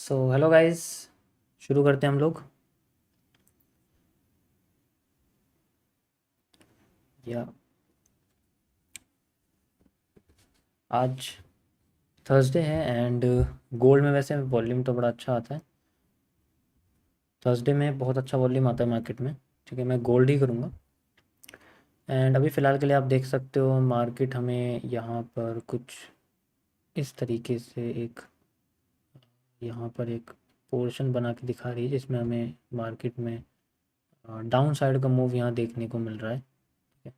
So hello guys, शुरू करते हैं हम लोग। या आज थर्सडे है एंड गोल्ड में वैसे वॉल्यूम तो बड़ा अच्छा आता है। थर्सडे में बहुत अच्छा वॉल्यूम आता है मार्केट में। ठीक है, मैं गोल्ड ही करूँगा। एंड अभी फ़िलहाल के लिए आप देख सकते हो मार्केट हमें यहाँ पर कुछ इस तरीके से एक यहाँ पर एक पोर्शन बना के दिखा रही है, जिसमें हमें मार्केट में डाउन साइड का मूव यहाँ देखने को मिल रहा है। ठीक है,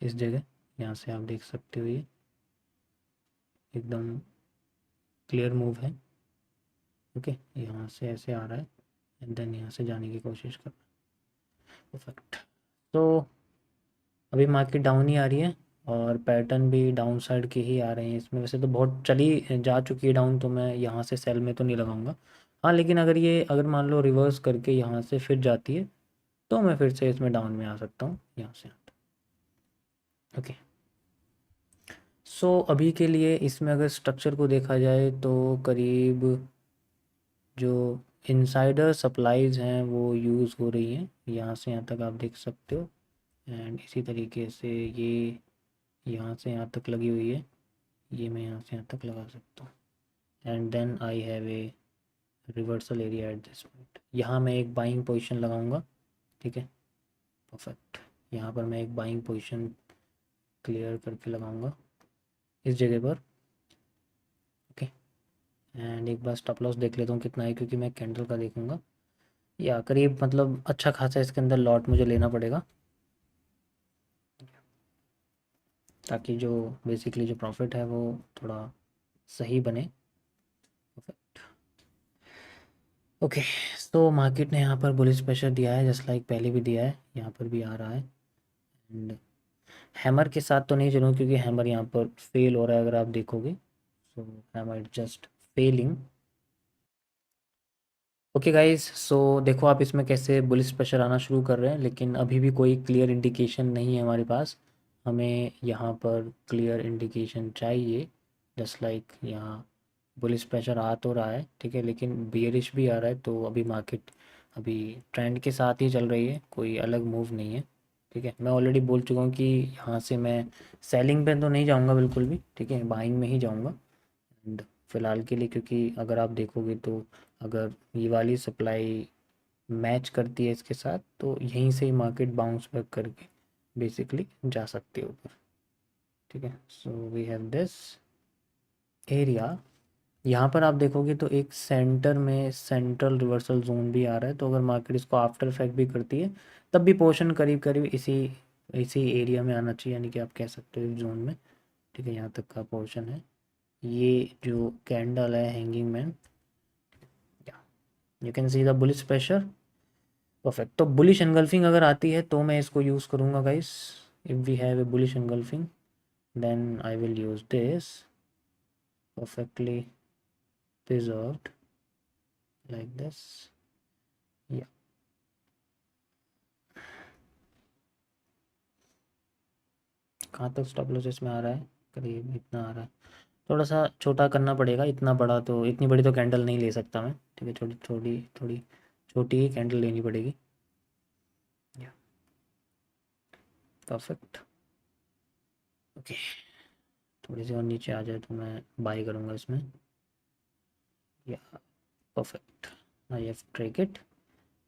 इस जगह यहाँ से आप देख सकते हो ये एकदम क्लियर मूव है। ओके, यहाँ से ऐसे आ रहा है एंड देन यहाँ से जाने की कोशिश कर। परफेक्ट। तो अभी मार्केट डाउन ही आ रही है और पैटर्न भी डाउन साइड के ही आ रहे हैं। इसमें वैसे तो बहुत चली जा चुकी है डाउन, तो मैं यहाँ से सेल में तो नहीं लगाऊंगा। हाँ, लेकिन अगर मान लो रिवर्स करके यहाँ से फिर जाती है तो मैं फिर से इसमें डाउन में आ सकता हूँ यहाँ से। ओके, सो अभी के लिए इसमें अगर स्ट्रक्चर को देखा जाए तो करीब जो इनसाइडर सप्लाईज हैं वो यूज़ हो रही हैं, यहाँ से यहाँ तक आप देख सकते हो। एंड इसी तरीके से ये यहाँ से यहाँ तक लगी हुई है, ये मैं यहाँ से यहाँ तक लगा सकता हूँ। And then I have a reversal area at this point. यहाँ मैं एक बाइंग पोजीशन लगाऊंगा। ठीक है, परफेक्ट। यहाँ पर मैं एक बाइंग पोजीशन क्लियर करके लगाऊंगा इस जगह पर। ओके, एंड एक बार स्टॉप लॉस देख लेता हूँ कितना है, क्योंकि मैं कैंडल का देखूंगा। या करीब मतलब अच्छा खासा इसके अंदर लॉट मुझे लेना पड़ेगा, ताकि जो बेसिकली जो प्रॉफिट है वो थोड़ा सही बने। परफेक्ट। ओके, तो मार्केट ने यहाँ पर बुलिश प्रेशर दिया है, जस्ट लाइक पहले भी दिया है, यहाँ पर भी आ रहा है। एंड हैमर के साथ तो नहीं चलूँ, क्योंकि हैमर यहाँ पर फेल हो रहा है अगर आप देखोगे। So hammer just failing. Okay guys, so देखो आप इसमें कैसे बुलिश प्रेशर आना शुरू कर रहे हैं, लेकिन अभी भी कोई क्लियर इंडिकेशन नहीं है हमारे पास। हमें यहाँ पर क्लियर इंडिकेशन चाहिए, जस्ट लाइक यहाँ बुलिश प्रेशर आ तो रहा है, ठीक है, लेकिन बियरिश भी आ रहा है। तो अभी मार्केट अभी ट्रेंड के साथ ही चल रही है, कोई अलग मूव नहीं है। ठीक है, मैं ऑलरेडी बोल चुका हूँ कि यहाँ से मैं सेलिंग पे तो नहीं जाऊँगा बिल्कुल भी। ठीक है, बाइंग में ही जाऊँगा एंड फ़िलहाल के लिए, क्योंकि अगर आप देखोगे तो अगर ये वाली सप्लाई मैच करती है इसके साथ, तो यहीं से ही मार्केट बाउंस बैक करके बेसिकली जा सकती है ऊपर। ठीक है, so we have this area. यहाँ पर आप देखोगे तो एक सेंटर में सेंट्रल रिवर्सल जोन भी आ रहा है, तो अगर मार्केट इसको आफ्टर इफेक्ट भी करती है तब भी पोर्शन करीब करीब इसी इसी एरिया में आना चाहिए, यानी कि आप कह सकते हो इस जोन में। ठीक है, यहाँ तक का पोर्शन है। ये जो कैंडल है hanging man, you can see the bullish pressure. Perfect. तो बुलिश एंगल्फिंग अगर आती है तो मैं इसको यूज़ करूँगा guys. If we have a bullish engulfing then I will use this perfectly preserved like this. या कहाँ तक स्टॉप लॉस इसमें आ रहा है, करीब इतना आ रहा है। थोड़ा सा छोटा करना पड़ेगा, इतना बड़ा तो इतनी बड़ी तो कैंडल नहीं ले सकता मैं। ठीक है, छोटी थोड़ी थोड़ी छोटी ही कैंडल लेनी पड़ेगी। या परफेक्ट। ओके, थोड़ी सी और नीचे आ जाए तो मैं बाई करूँगा इसमें। या perfect, I have track it.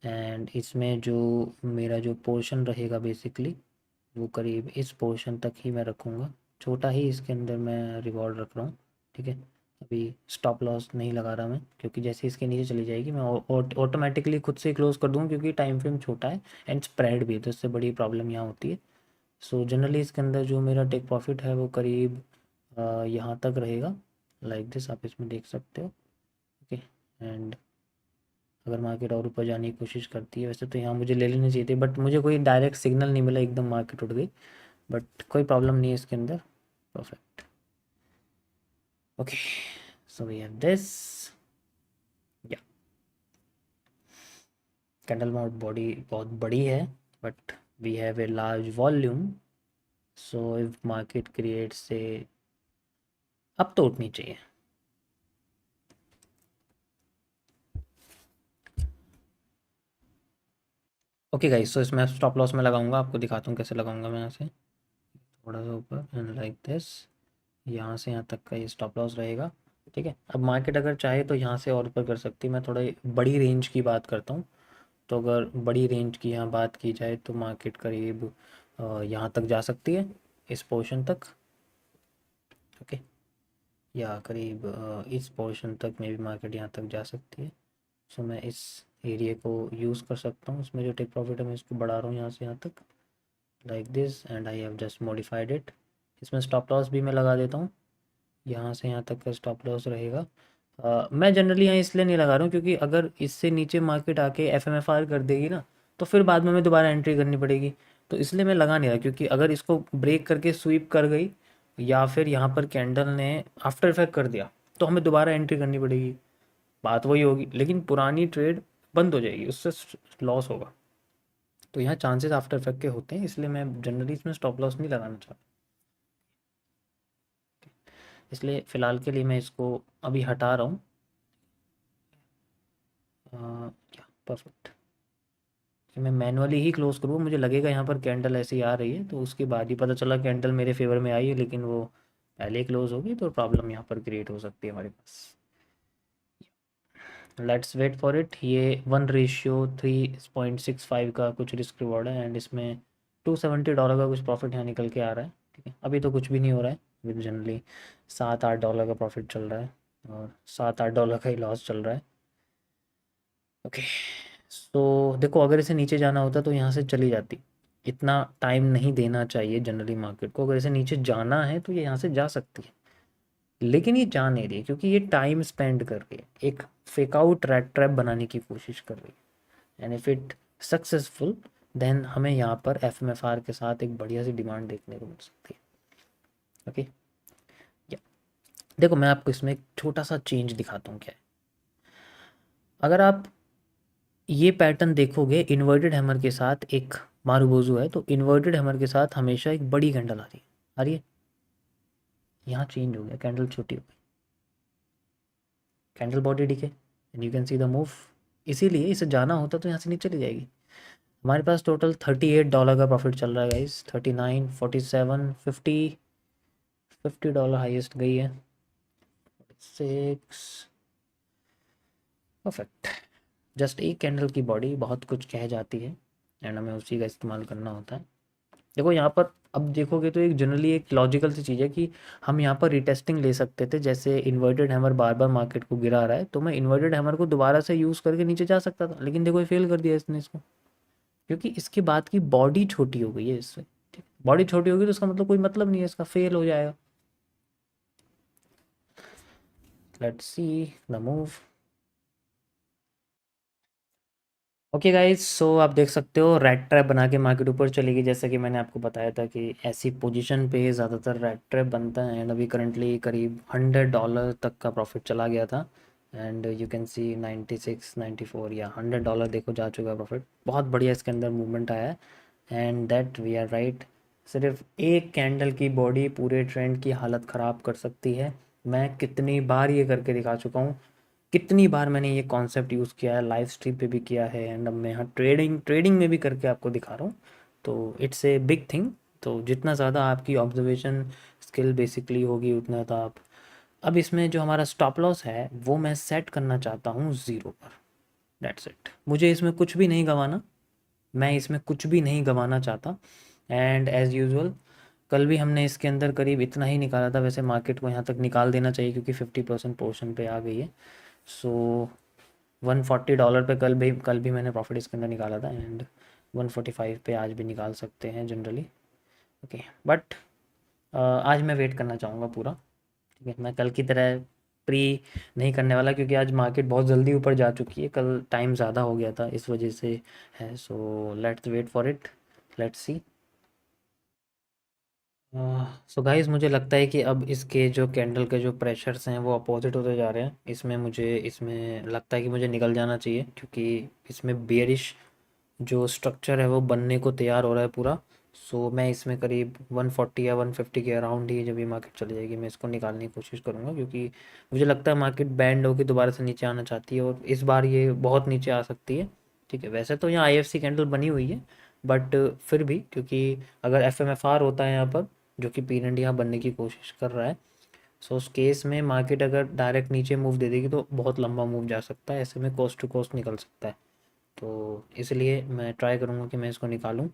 And इसमें जो मेरा जो पोर्शन रहेगा बेसिकली वो करीब इस पोर्शन तक ही मैं रखूँगा। छोटा ही इसके अंदर मैं रिवॉर्ड रख रहा हूँ। ठीक है, अभी स्टॉप लॉस नहीं लगा रहा मैं, क्योंकि जैसे इसके नीचे चली जाएगी मैं ऑटोमेटिकली खुद से क्लोज कर दूँगा, क्योंकि टाइम फ्रेम छोटा है एंड स्प्रेड भी है, तो इससे बड़ी प्रॉब्लम यहाँ होती है। सो जनरली इसके अंदर जो मेरा टेक प्रॉफिट है वो करीब यहाँ तक रहेगा, लाइक दिस आप इसमें देख सकते हो। ओके, एंड अगर मार्केट और ऊपर जाने की कोशिश करती है, वैसे तो यहाँ मुझे ले लेनी चाहिए थी, बट मुझे कोई डायरेक्ट सिग्नल नहीं मिला, एकदम मार्केट उठ गई। बट कोई प्रॉब्लम नहीं है इसके अंदर। Perfect. Okay, so we have this. या कैंडल माउथ बॉडी बहुत बड़ी है, but we have a large volume. So if market create से अब तो उठनी चाहिए। ओके गाइस, सो इसमें स्टॉप लॉस में लगाऊंगा, आपको दिखाता हूँ कैसे लगाऊंगा मैं। यहाँ से थोड़ा सा ऊपर एंड लाइक दिस, यहाँ से यहाँ तक का ये स्टॉप लॉस रहेगा। ठीक है, अब मार्केट अगर चाहे तो यहाँ से और ऊपर कर सकती है। मैं थोड़ा बड़ी रेंज की बात करता हूँ। तो अगर बड़ी रेंज की यहाँ बात की जाए तो मार्केट करीब यहाँ तक जा सकती है, इस पोर्शन तक। ओके, या करीब इस पोर्शन तक में भी मार्केट यहाँ तक जा सकती है। सो मैं इस एरिया को यूज़ कर सकता हूँ, इसमें जो टेक प्रॉफिट है मैं इसको बढ़ा रहा हूँ यहाँ से यहाँ तक, like this, and I have just modified it. इसमें स्टॉप लॉस भी मैं लगा देता हूँ, यहाँ से यहाँ तक का स्टॉप लॉस रहेगा। मैं जनरली यहाँ इसलिए नहीं लगा रहा हूँ क्योंकि अगर इससे नीचे मार्केट आके एफ एम एफ आर कर देगी ना, तो फिर बाद में हमें दोबारा एंट्री करनी पड़ेगी। तो इसलिए मैं लगा नहीं रहा, क्योंकि अगर इसको ब्रेक करके स्वीप कर गई या फिर यहाँ पर कैंडल ने आफ्टर इफेक्ट कर दिया तो हमें दोबारा एंट्री करनी पड़ेगी। बात वही होगी, लेकिन पुरानी ट्रेड बंद हो जाएगी, उससे लॉस होगा। तो यहाँ चांसेस आफ्टर इफेक्ट के होते हैं, इसलिए मैं जनरली इसमें स्टॉप लॉस नहीं लगाना चाहता। इसलिए फ़िलहाल के लिए मैं इसको अभी हटा रहा हूँ। क्या परफेक्ट, कि मैं मैनुअली ही क्लोज़ करूँ, मुझे लगेगा यहाँ पर कैंडल ऐसी आ रही है तो उसके बाद ही पता चला कैंडल मेरे फेवर में आई है, लेकिन वो पहले ही क्लोज़ होगी तो प्रॉब्लम यहाँ पर क्रिएट हो सकती है हमारे पास। Let's wait for it. ये 1:3.65 का कुछ रिस्क रिवॉर्ड है, एंड इसमें $270 का कुछ प्रॉफिट यहाँ निकल के आ रहा है। ठीक है, अभी तो कुछ भी नहीं हो रहा है, अभी जनरली $7-8 का प्रॉफिट चल रहा है और $7-8 का ही लॉस चल रहा है। ओके, सो देखो, अगर इसे नीचे जाना होता तो यहाँ से चली जाती। इतना टाइम नहीं देना चाहिए जनरली मार्केट को, अगर इसे नीचे जाना है तो ये यहाँ से जा सकती है, लेकिन ये जा नहीं रही क्योंकि ये टाइम स्पेंड कर रही है, एक फेक आउट रैट ट्रैप बनाने की कोशिश कर रही है। And if it successful, then हमें यहाँ पर एफ एम एफ आर के साथ एक बढ़िया सी डिमांड देखने को मिल सकती है। ओके, देखो मैं आपको इसमें एक छोटा सा चेंज दिखाता हूँ क्या है। अगर आप ये पैटर्न देखोगे, इन्वर्टेड हैमर के साथ एक मारूबोजू है, तो इन्वर्टेड हैमर के साथ हमेशा एक बड़ी कैंडल आ रही है। आ रही है, यहाँ चेंज हो गया, कैंडल छोटी हो गई, कैंडल बॉडी दिखे and you can see the move. इसीलिए इसे जाना होता तो यहाँ से नीचे चली जाएगी। हमारे पास टोटल $38 का प्रॉफिट चल रहा है गाइस, 39, 47, 50 $50 हाईएस्ट गई है, 6 परफेक्ट। जस्ट एक कैंडल की बॉडी बहुत कुछ कह जाती है एंड हमें उसी का इस्तेमाल करना होता है। देखो यहाँ पर अब देखोगे तो एक जनरली एक लॉजिकल सी चीज़ है कि हम यहाँ पर रिटेस्टिंग ले सकते थे। जैसे इन्वर्टेड हैमर बार बार मार्केट को गिरा रहा है तो मैं इन्वर्टेड हैमर को दोबारा से यूज़ करके नीचे जा सकता था, लेकिन देखो ये फेल कर दिया इसने इसको, क्योंकि इसके बाद की बॉडी छोटी हो गई है इससे। ठीक, बॉडी छोटी होगी तो इसका मतलब कोई मतलब नहीं है, इसका फेल हो जाएगा। Let's see the move. Okay guys, so आप देख सकते हो रेड ट्रैप बना के मार्केट ऊपर चलेगी। जैसा कि मैंने आपको बताया था कि ऐसी पोजीशन पे ज़्यादातर रेड ट्रैप बनता है, एंड अभी करंटली करीब $100 तक का प्रॉफिट चला गया था। एंड यू कैन सी 96, 94 या $100 देखो जा चुका है प्रॉफिट। बहुत बढ़िया इसके अंदर मूवमेंट आया है, and that we are right. सिर्फ एक कैंडल की बॉडी पूरे ट्रेंड की हालत ख़राब कर सकती है। मैं कितनी बार ये करके दिखा चुका हूँ, कितनी बार मैंने ये कॉन्सेप्ट यूज़ किया है, लाइव स्ट्रीम पे भी किया है, एंड अब मैं यहाँ ट्रेडिंग में भी करके आपको दिखा रहा हूँ। तो इट्स ए बिग थिंग। तो जितना ज़्यादा आपकी ऑब्जर्वेशन स्किल बेसिकली होगी उतना तो आप। अब इसमें जो हमारा स्टॉप लॉस है वो मैं सेट करना चाहता हूँ 0 पर। दैट्स इट, मुझे इसमें कुछ भी नहीं गंवाना, मैं इसमें कुछ भी नहीं गंवाना चाहता। एंड एज़ यूजुअल कल भी हमने इसके अंदर करीब इतना ही निकाला था। वैसे मार्केट को यहाँ तक निकाल देना चाहिए क्योंकि 50% पोर्शन पे आ गई है। सो $140 पे कल भी मैंने प्रॉफिट इसके अंदर निकाला था, एंड 145 पे आज भी निकाल सकते हैं जनरली। ओके, बट आज मैं वेट करना चाहूँगा पूरा। ठीक है, मैं कल की तरह प्री नहीं करने वाला क्योंकि आज मार्केट बहुत जल्दी ऊपर जा चुकी है, कल टाइम ज़्यादा हो गया था इस वजह से है। So let's wait for it, let's see. So guys, मुझे लगता है कि अब इसके जो कैंडल के जो प्रेशर्स हैं वो अपोजिट होते जा रहे हैं। इसमें लगता है कि मुझे निकल जाना चाहिए क्योंकि इसमें बेयरिश जो स्ट्रक्चर है वो बनने को तैयार हो रहा है पूरा। सो मैं इसमें करीब 140 या 150 के अराउंड ही जब ये मार्केट चली जाएगी मैं इसको निकालने की कोशिश करूँगा, क्योंकि मुझे लगता है मार्केट बैंड होकर दोबारा से नीचे आना चाहती है और इस बार ये बहुत नीचे आ सकती है। ठीक है, वैसे तो यहाँ IFC कैंडल बनी हुई है, बट फिर भी क्योंकि अगर FMFR होता है यहाँ पर, जो कि पीरियड यहाँ बनने की कोशिश कर रहा है, सो उस केस में मार्केट अगर डायरेक्ट नीचे मूव दे देगी तो बहुत लंबा मूव जा सकता है, ऐसे में कॉस्ट टू कॉस्ट निकल सकता है। तो इसलिए मैं ट्राई करूँगा कि मैं इसको निकालूँ।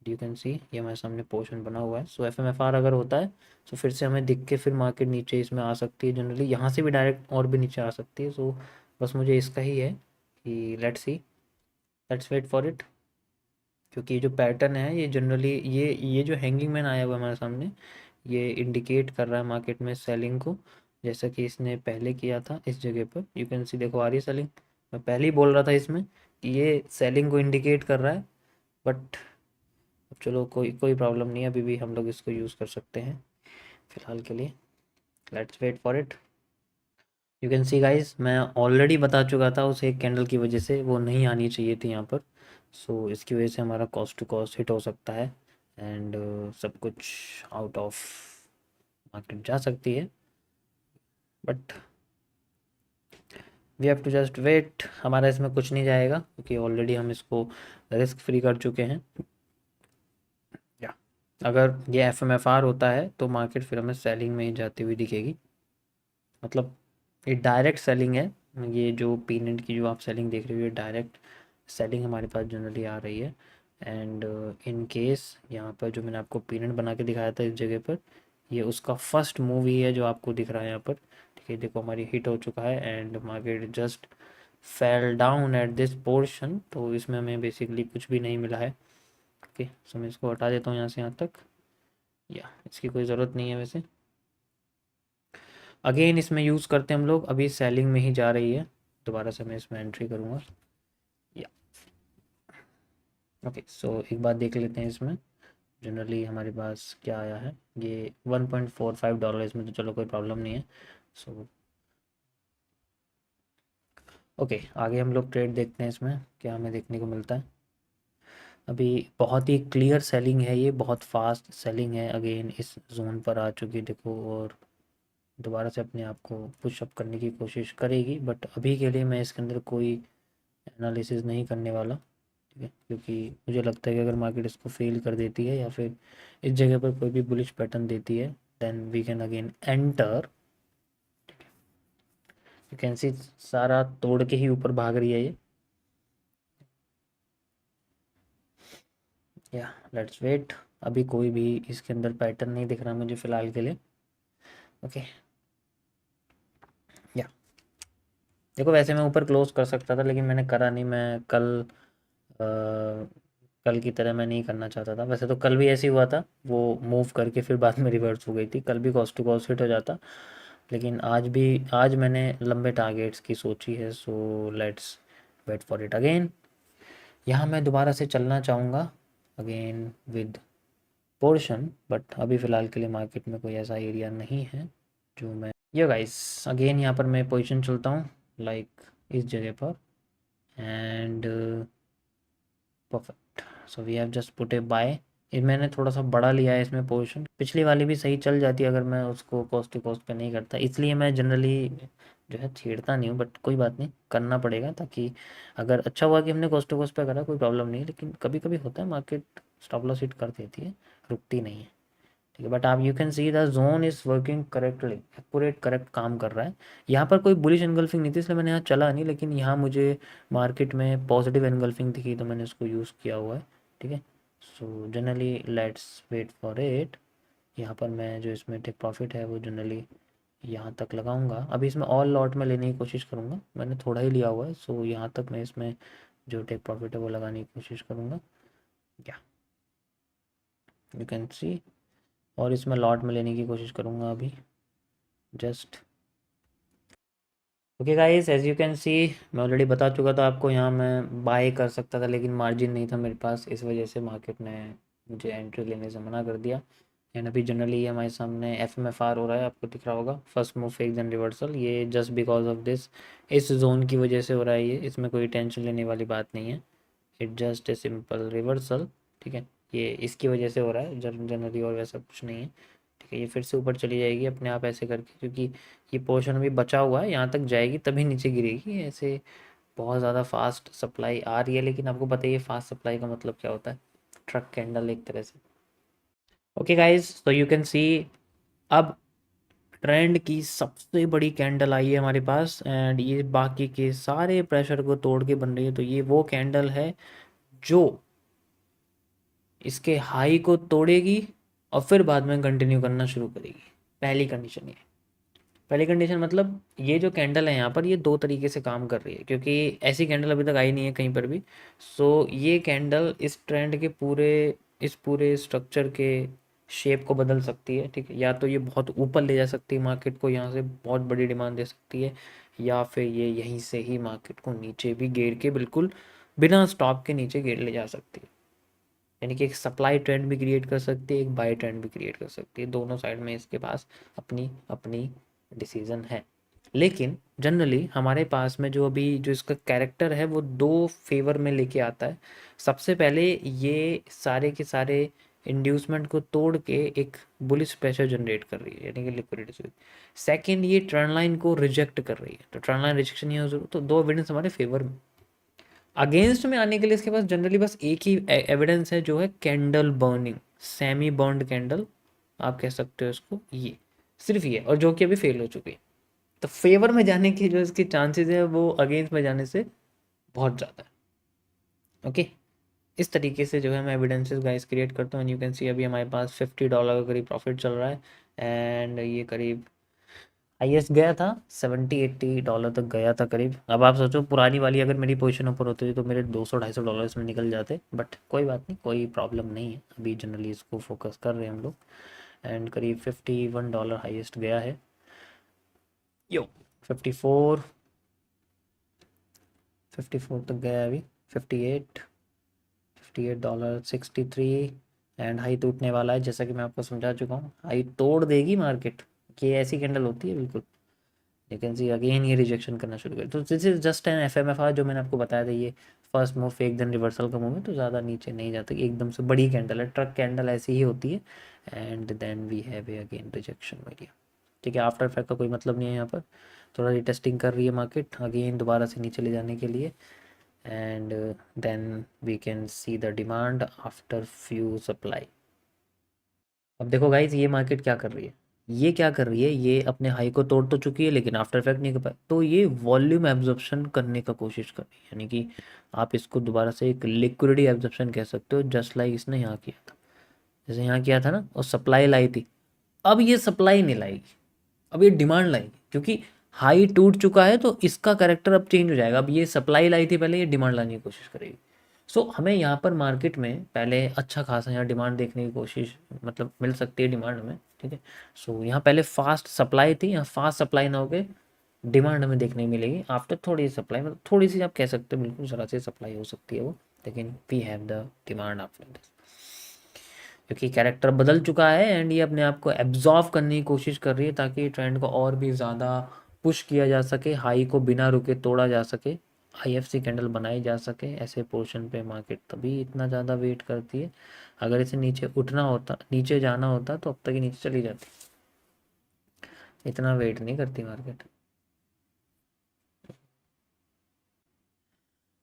यू कैन सी ये हमारे सामने पोर्शन बना हुआ है। सो FMFR अगर होता है तो फिर से हमें दिख के फिर मार्केट नीचे इसमें आ सकती है, जनरली यहाँ से भी डायरेक्ट और भी नीचे आ सकती है। सो बस मुझे इसका ही है कि लेट्स वेट फॉर इट, क्योंकि ये जो पैटर्न है ये जनरली ये जो हैंगिंग मैन आया हुआ है हमारे सामने, ये इंडिकेट कर रहा है मार्केट में सेलिंग को, जैसा कि इसने पहले किया था इस जगह पर। यू कैन सी देखो आ रही है सेलिंग, मैं पहले ही बोल रहा था इसमें कि ये सेलिंग को इंडिकेट कर रहा है, बट अब चलो कोई कोई प्रॉब्लम नहीं है, अभी भी हम लोग इसको यूज़ कर सकते हैं फिलहाल के लिए। Let's wait for it. You can see guys मैं ऑलरेडी बता चुका था उस एक कैंडल की वजह से वो नहीं आनी चाहिए थी यहाँ पर। सो इसकी वजह से हमारा कॉस्ट टू कॉस्ट हिट हो सकता है, एंड सब कुछ आउट ऑफ मार्केट जा सकती है, but we have to just wait. हमारा इसमें कुछ नहीं जाएगा क्योंकि ऑलरेडी हम इसको रिस्क फ्री कर चुके हैं। या अगर ये FMFR होता है तो मार्केट फिर हमें सेलिंग में ही जाती हुई दिखेगी, मतलब ये डायरेक्ट सेलिंग है। ये जो पीनेट की जो आप सेलिंग देख रहे हो ये डायरेक्ट सेलिंग हमारे पास जनरली आ रही है। एंड इन केस यहाँ पर जो मैंने आपको पीनेट बना के दिखाया था इस जगह पर, ये उसका फर्स्ट मूव ही है जो आपको दिख रहा है यहाँ पर। ठीक है, देखो हमारी हिट हो चुका है and market just fell down at this portion, तो इसमें हमें बेसिकली कुछ भी नहीं मिला है। ओके, सो मैं इसको हटा देता हूँ यहाँ से यहाँ तक, या इसकी कोई ज़रूरत नहीं है वैसे। अगेन इसमें यूज़ करते हैं हम लोग, अभी सेलिंग में ही जा रही है, दोबारा से मैं इसमें एंट्री करूँगा। या ओके, सो एक बात देख लेते हैं इसमें जनरली हमारे पास क्या आया है। ये $1.45, इसमें तो चलो कोई प्रॉब्लम नहीं है। सो ओके, आगे हम लोग ट्रेड देखते हैं इसमें क्या हमें देखने को मिलता है। अभी बहुत ही क्लियर सेलिंग है, ये बहुत फास्ट सेलिंग है, अगेन इस जोन पर आ चुकी देखो, और दोबारा से अपने आप को पुशअप करने की कोशिश करेगी, बट अभी के लिए मैं इसके अंदर कोई एनालिसिस नहीं करने वाला। ठीक है, क्योंकि मुझे लगता है कि अगर मार्केट इसको फेल कर देती है या फिर इस जगह पर कोई भी बुलिश पैटर्न देती है, then we can again enter. You can see सारा तोड़ के ही ऊपर भाग रही है ये। या लेट्स वेट, अभी कोई भी इसके अंदर पैटर्न नहीं दिख रहा मुझे फ़िलहाल के लिए। ओके, या देखो वैसे मैं ऊपर क्लोज कर सकता था लेकिन मैंने करा नहीं, मैं कल की तरह मैं नहीं करना चाहता था। वैसे तो कल भी ऐसे ही हुआ था, वो मूव करके फिर बाद में रिवर्स हो गई थी, कल भी कॉस्ट टू कॉस्ट हिट हो जाता, लेकिन आज मैंने लंबे टारगेट्स की सोची है। So let's wait for it again. यहाँ मैं दोबारा से चलना चाहूँगा अगेन विद पोर्शन, बट अभी फ़िलहाल के लिए मार्केट में कोई ऐसा एरिया नहीं है जो मैं, ये गाइस अगेन यहाँ पर मैं पोजीशन चलता हूँ लाइक इस जगह पर, and perfect. So we have just put a buy. ये मैंने थोड़ा सा बड़ा लिया है इसमें पोजीशन, पिछली वाली भी सही चल जाती अगर मैं उसको कॉस्ट टू कॉस्ट पे नहीं करता, इसलिए मैं जनरली जो है छेड़ता नहीं हूँ, बट कोई बात नहीं करना पड़ेगा, ताकि अगर अच्छा हुआ कि हमने कॉस्ट टू कॉस्ट पे करा कोई प्रॉब्लम नहीं, लेकिन कभी कभी होता है मार्केट स्टॉप लॉस हिट कर देती है, रुकती नहीं है। ठीक है, बट आप you can see the zone is working correctly, accurate correct काम कर रहा है। यहाँ पर कोई बुलिश एनगल्फिंग नहीं थी इसलिए मैंने यहाँ चला नहीं, लेकिन यहाँ मुझे मार्केट में पॉजिटिव एनगल्फिंग दिखी तो मैंने उसको यूज़ किया हुआ है। ठीक है, so generally let's wait for it. यहाँ पर मैं जो इसमें टेक प्रॉफिट है वो जनरली यहाँ तक लगाऊंगा, अभी इसमें ऑल लॉट में लेने की कोशिश करूँगा, मैंने थोड़ा ही लिया हुआ है, सो यहाँ तक मैं इसमें जो टेक प्रॉफिट है वो लगाने की कोशिश करूँगा। या यू कैन सी, और इसमें लॉट में लेने की कोशिश करूँगा अभी just. Okay guys, as you can see मैं ऑलरेडी बता चुका था आपको, यहाँ मैं बाय कर सकता था लेकिन मार्जिन नहीं था मेरे पास, इस वजह से मार्केट ने मुझे एंट्री लेने से मना कर दिया। एंड अभी जनरली ये हमारे सामने FMFR हो रहा है, आपको दिख रहा होगा, first move fake then reversal, ये जस्ट बिकॉज ऑफ दिस, इस जोन की वजह से हो रहा है ये, इसमें कोई टेंशन लेने वाली बात नहीं है, it just a simple reversal. ठीक है, ये इसकी वजह से हो रहा है जनरली, और वैसा कुछ नहीं है। ठीक है, ये फिर से ऊपर चली जाएगी अपने आप ऐसे करके, क्योंकि ये पोर्शन अभी बचा हुआ है, यहाँ तक जाएगी तभी नीचे गिरेगी, ऐसे बहुत ज़्यादा फास्ट सप्लाई आ रही है, लेकिन आपको पता ही है फास्ट सप्लाई का मतलब क्या होता है, ट्रक कैंडल एक तरह से। ओके गाइज, तो यू कैन सी अब ट्रेंड की सबसे बड़ी कैंडल आई है हमारे पास, एंड ये बाकी के सारे प्रेशर को तोड़ के बन रही है। तो ये वो कैंडल है जो इसके हाई को तोड़ेगी और फिर बाद में कंटिन्यू करना शुरू करेगी। पहली कंडीशन ये, पहली कंडीशन मतलब ये जो कैंडल है यहाँ पर ये दो तरीके से काम कर रही है, क्योंकि ऐसी कैंडल अभी तक आई नहीं है कहीं पर भी। सो ये कैंडल इस ट्रेंड के पूरे, इस पूरे स्ट्रक्चर के शेप को बदल सकती है, ठीक है। या तो ये बहुत ऊपर ले जा सकती है मार्केट को, यहाँ से बहुत बड़ी डिमांड दे सकती है, या फिर ये यहीं से ही मार्केट को नीचे भी गेड़ के बिल्कुल बिना स्टॉप के नीचे गेड़ ले जा सकती है। यानी कि एक सप्लाई ट्रेंड भी क्रिएट कर सकती है, एक बाय ट्रेंड भी क्रिएट कर सकती है। दोनों साइड में इसके पास अपनी अपनी डिसीजन है। लेकिन जनरली हमारे पास में जो अभी जो इसका कैरेक्टर है वो दो फेवर में लेके आता है। सबसे पहले ये सारे के सारे इंड्यूसमेंट को तोड़ के एक बुलिश प्रेशर जनरेट कर रही है, यानी कि लिक्विडिटी। सेकंड, ये ट्रेंड लाइन को रिजेक्ट कर रही है, तो ट्रेंड लाइन रिजेक्शन ये हो, तो दो एविडेंस हमारे फेवर में। अगेंस्ट में आने के लिए इसके पास जनरली बस एक ही एविडेंस है, जो है candle burning, semi burned candle आप कह सकते हो इसको, ये सिर्फ ये, और जो कि अभी फेल हो चुकी है। तो फेवर में जाने की जो इसके चांसेस है वो अगेंस्ट में जाने से बहुत ज़्यादा है। ओके, इस तरीके से जो है मैं एविडेंसेस गाइस क्रिएट करता हूँ। यू कैन सी अभी हमारे पास $50 का करीब प्रॉफिट चल रहा है, एंड ये करीब हाईएस्ट गया था $70-80 तक गया था करीब। अब आप सोचो पुरानी वाली अगर मेरी पोजीशन ऊपर होती तो मेरे $200-250 इसमें निकल जाते, बट कोई बात नहीं, कोई प्रॉब्लम नहीं है। अभी जनरली इसको फोकस कर रहे हैं हम लोग, एंड करीब $51 हाईएस्ट गया है। यो 54, 54 तक गया है अभी, 58, $58, 63, एंड हाई टूटने वाला है, जैसा कि मैं आपको समझा चुका हूँ। हाई तोड़ देगी मार्केट, ये ऐसी कैंडल होती है बिल्कुल। यू कैन सी अगेन ये रिजेक्शन करना शुरू कर, तो this is just an FMFR जो मैंने आपको बताया था। ये first move fake then reversal का मूव है, तो ज़्यादा नीचे नहीं जाता, एकदम से बड़ी कैंडल है, ट्रक कैंडल ऐसी ही होती है। And then we have a again rejection media, ठीक है। आफ्टर इफेक्ट का कोई मतलब नहीं है यहाँ पर, थोड़ा रिटेस्टिंग कर रही है मार्केट अगेन दोबारा से नीचे ले जाने के लिए। And then we can see the demand after few supply. अब देखो गाइज, ये मार्केट क्या कर रही है, ये क्या कर रही है, ये अपने हाई को तोड़ तो चुकी है लेकिन आफ्टर इफेक्ट नहीं कर पाई, तो ये वॉल्यूम एब्जॉर्प्शन करने का कोशिश कर रही है। यानी कि आप इसको दोबारा से एक लिक्विडिटी एब्जॉर्प्शन कह सकते हो, जस्ट लाइक इसने यहाँ किया था। जैसे यहाँ किया था ना, और सप्लाई लाई थी, अब ये सप्लाई नहीं लाएगी, अब ये डिमांड लाएगी, क्योंकि हाई टूट चुका है तो इसका करेक्टर अब चेंज हो जाएगा। अब ये सप्लाई लाई थी पहले, ये डिमांड लाने की कोशिश करेगी। सो हमें यहाँ पर मार्केट में पहले अच्छा खासा यहाँ डिमांड देखने की कोशिश, मतलब मिल सकती है डिमांड हमें, ठीक है। सो यहाँ पहले फास्ट सप्लाई थी, यहाँ फास्ट सप्लाई ना होकर डिमांड हमें देखने को मिलेगी आफ्टर थोड़ी सी सप्लाई, मतलब थोड़ी सी आप कह सकते हो, बिल्कुल ज़रा सी सप्लाई हो सकती है वो, लेकिन we have the demand after this, क्योंकि कैरेक्टर बदल चुका है एंड ये अपने आप को एब्जॉर्व करने की कोशिश कर रही है, ताकि ट्रेंड को और भी ज़्यादा पुश किया जा सके, हाई को बिना रुके तोड़ा जा सके, IFC कैंडल बनाई जा सके। ऐसे पोर्शन पे मार्केट तभी इतना ज़्यादा वेट करती है। अगर इसे नीचे उठना होता, नीचे जाना होता, तो अब तक ही नीचे चली जाती, इतना वेट नहीं करती market.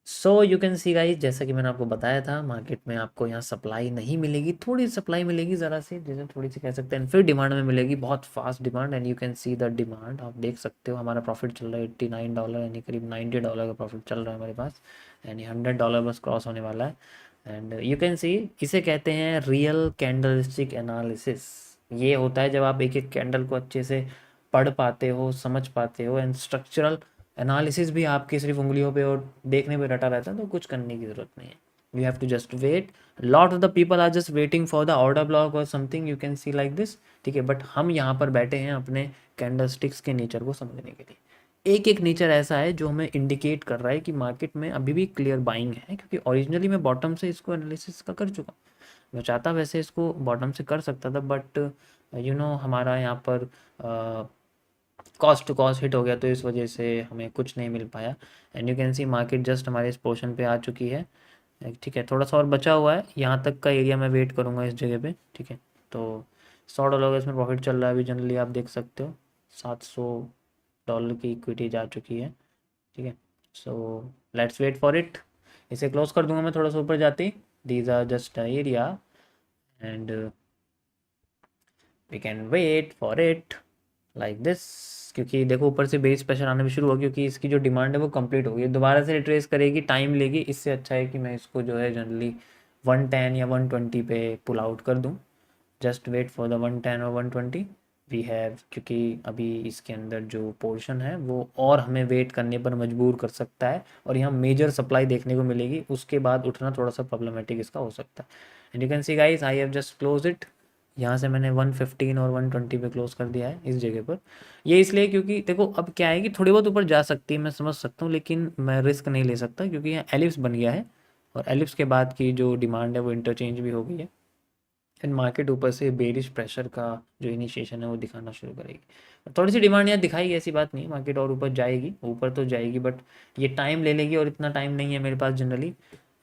So you can see guys, जैसा कि मैंने आपको बताया था, मार्केट में आपको यहाँ सप्लाई नहीं मिलेगी, थोड़ी सप्लाई मिलेगी ज़रा सी, जैसे थोड़ी सी कह सकते हैं, फिर डिमांड में मिलेगी बहुत fast demand. And you can see the demand, आप देख सकते हो हमारा प्रॉफिट चल रहा है $89, यानी करीब $90 का प्रॉफिट चल रहा है हमारे पास, यानी $100 बस क्रॉस होने वाला है। एंड यू कैन सी, इसे कहते हैं रियल कैंडलस्टिक एनालिसिस। ये होता है जब आप एक एक कैंडल को अच्छे से पढ़ पाते हो, समझ पाते हो, एंड स्ट्रक्चरल एनालिसिस भी आपकी सिर्फ उंगलियों पे और देखने पे रटा रहता है, तो कुछ करने की ज़रूरत नहीं है। You have to just wait. Lot of the people are just waiting for the order block और something, you can see like this, ठीक है। बट हम यहाँ पर बैठे हैं अपने कैंडल स्टिक्स के नेचर को समझने के लिए। एक एक नेचर ऐसा है जो हमें इंडिकेट कर रहा है कि मार्केट में अभी भी क्लियर बाइंग है, क्योंकि ओरिजिनली मैं बॉटम से इसको एनालिसिस का कर चुका हूँ। मैं चाहता वैसे इसको बॉटम से कर सकता था, बट यू नो हमारा यहाँ पर कॉस्ट टू कॉस्ट हिट हो गया, तो इस वजह से हमें कुछ नहीं मिल पाया। And you can C market just हमारे इस पोर्शन पे आ चुकी है, ठीक है। थोड़ा सा और बचा हुआ है, यहाँ तक का एरिया मैं वेट करूँगा इस जगह पे, ठीक है। तो $100 का इसमें प्रॉफिट चल रहा है अभी, जनरली आप देख सकते हो $700 की इक्विटी जा चुकी है, ठीक है। So let's wait for it. इसे क्लोज कर दूंगा मैं थोड़ा सा ऊपर जाते ही। These are just area and we can wait for it like this. क्योंकि देखो ऊपर से बेस प्रेशर आना भी शुरू हो, क्योंकि इसकी जो डिमांड है वो कंप्लीट हो गई, दोबारा से रिट्रेस करेगी, टाइम लेगी। इससे अच्छा है कि मैं इसको जो है जनरली 110 या 120 पे पुल आउट कर दूं। जस्ट वेट फॉर द 110 और 120 वी हैव, क्योंकि अभी इसके अंदर जो पोर्शन है वो और हमें वेट करने पर मजबूर कर सकता है, और यहाँ मेजर सप्लाई देखने को मिलेगी, उसके बाद उठना थोड़ा सा प्रॉब्लमेटिक इसका हो सकता है। And you can see guys I have just close it. यहाँ से मैंने 115 और 120 पे क्लोज कर दिया है इस जगह पर। ये इसलिए क्योंकि देखो अब क्या है कि थोड़ी बहुत ऊपर जा सकती है, मैं समझ सकता हूँ, लेकिन मैं रिस्क नहीं ले सकता क्योंकि यहाँ एलिप्स बन गया है, और एलिप्स के बाद की जो डिमांड है वो इंटरचेंज भी हो गई है। एंड मार्केट ऊपर से बेरिश प्रेशर का जो इनिशिएशन है वो दिखाना शुरू करेगी। थोड़ी सी डिमांड यहाँ दिखाई, ऐसी बात नहीं, मार्केट और ऊपर जाएगी, ऊपर तो जाएगी, बट ये टाइम ले लेगी, और इतना टाइम नहीं है मेरे पास generally.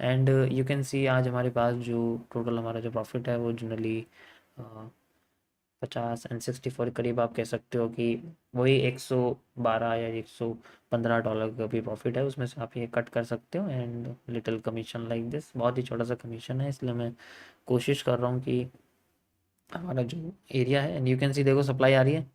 And you can see आज हमारे पास जो टोटल हमारा जो प्रॉफिट है वो जनरली 50 और 64 के करीब आप कह सकते हो कि वही 112 या $115 का भी प्रॉफिट है, उसमें से आप ये कट कर सकते हो। And little commission like this, बहुत ही छोटा सा कमीशन है, इसलिए मैं कोशिश कर रहा हूँ कि हमारा जो एरिया है, एंड यू कैन सी देखो सप्लाई आ रही है।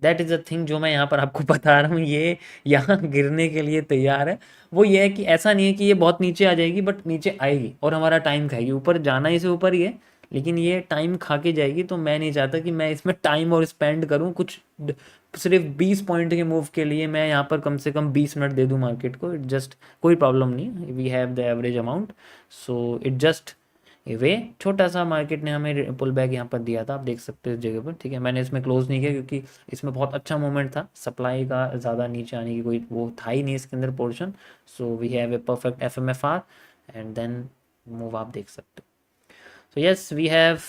दैट इज़ अ थिंग जो मैं यहाँ पर आपको बता रहा हूँ, ये यहाँ गिरने के लिए तैयार है। वो ये है कि ऐसा नहीं है कि ये बहुत नीचे आ जाएगी, बट नीचे आएगी और हमारा टाइम खाएगी। ऊपर जाना इसे ऊपर ही है, लेकिन ये टाइम खा के जाएगी, तो मैं नहीं चाहता कि मैं इसमें टाइम और स्पेंड करूँ कुछ। सिर्फ 20 पॉइंट के मूव के लिए मैं यहाँ पर कम से कम 20 मिनट दे दूँ मार्केट को, इट जस्ट कोई प्रॉब्लम नहीं, we have the average amount. So it just वे छोटा सा मार्केट ने हमें पुल बैक यहाँ पर दिया था, आप देख सकते हो इस जगह पर, ठीक है। मैंने इसमें क्लोज नहीं किया क्योंकि इसमें बहुत अच्छा मूवमेंट था, सप्लाई का ज़्यादा नीचे आने की कोई वो था ही नहीं इसके अंदर portion. So we have a perfect FMFR and then move आप देख सकते हो। So yes we have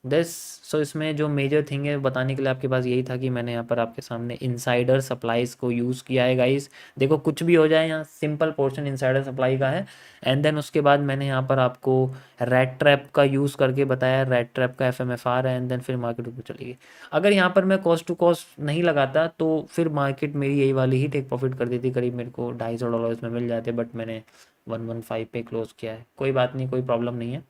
this. So इसमें जो मेजर थिंग है बताने के लिए आपके पास यही था कि मैंने यहाँ पर आपके सामने इनसाइडर सप्लाईज को यूज़ किया है गाइस। देखो कुछ भी हो जाए, यहाँ सिंपल पोर्शन इनसाइडर सप्लाई का है। एंड देन उसके बाद मैंने यहाँ पर आपको रेड ट्रैप का यूज़ करके बताया, रेड ट्रैप का FMFR है, एंड देन फिर मार्केट ऊपर चली गई। अगर यहाँ पर मैं कॉस्ट टू कॉस्ट नहीं लगाता तो फिर मार्केट मेरी यही वाली ही टेक प्रॉफिट कर देती, करीब मेरे को $250 में मिल जाते, बट मैंने 115 पे क्लोज किया है। कोई बात नहीं, कोई प्रॉब्लम नहीं है।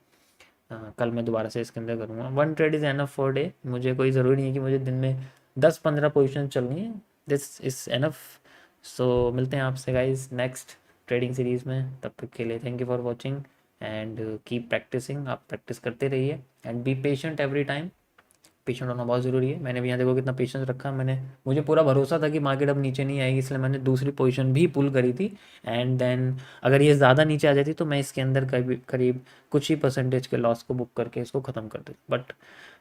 हाँ, कल मैं दोबारा से इसके अंदर करूँगा। 1 trade is enough for day, मुझे कोई ज़रूरी नहीं है कि मुझे दिन में 10-15 पोजीशन चलनी है, दिस इज़ एनफ। सो मिलते हैं आपसे गाइस नेक्स्ट ट्रेडिंग सीरीज़ में, तब तक के लिए thank you for watching and keep practicing. आप प्रैक्टिस करते रहिए and be patient every time. Patient होना बहुत ज़रूरी है। मैंने भी यहाँ देखो कितना पेशेंस रखा मैंने, मुझे पूरा भरोसा था कि मार्केट अब नीचे नहीं आएगी, इसलिए मैंने दूसरी पोजीशन भी पुल करी थी। एंड देन अगर ये ज़्यादा नीचे आ जाती तो मैं इसके अंदर करीब करीब कुछ ही परसेंटेज के लॉस को बुक करके इसको ख़त्म कर देती, बट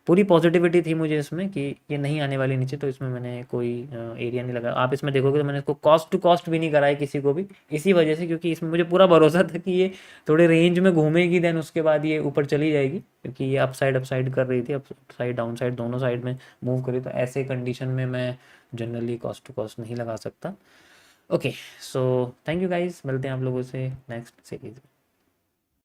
पूरी पॉजिटिविटी थी मुझे इसमें कि ये नहीं आने वाली नीचे, तो इसमें मैंने कोई एरिया नहीं लगाया। आप इसमें देखोगे तो मैंने इसको कॉस्ट टू कॉस्ट भी नहीं कराया किसी को भी, इसी वजह से, क्योंकि इसमें मुझे पूरा भरोसा था कि ये थोड़े रेंज में घूमेगी, देन उसके बाद ये ऊपर चली जाएगी, क्योंकि ये अप साइड कर रही थी, अप साइड डाउन साइड दोनों साइड में मूव करी, तो ऐसे कंडीशन में मैं जनरली कॉस्ट टू कॉस्ट नहीं लगा सकता। Okay, so thank you guys, मिलते हैं आप लोगों से नेक्स्ट सीरीज में।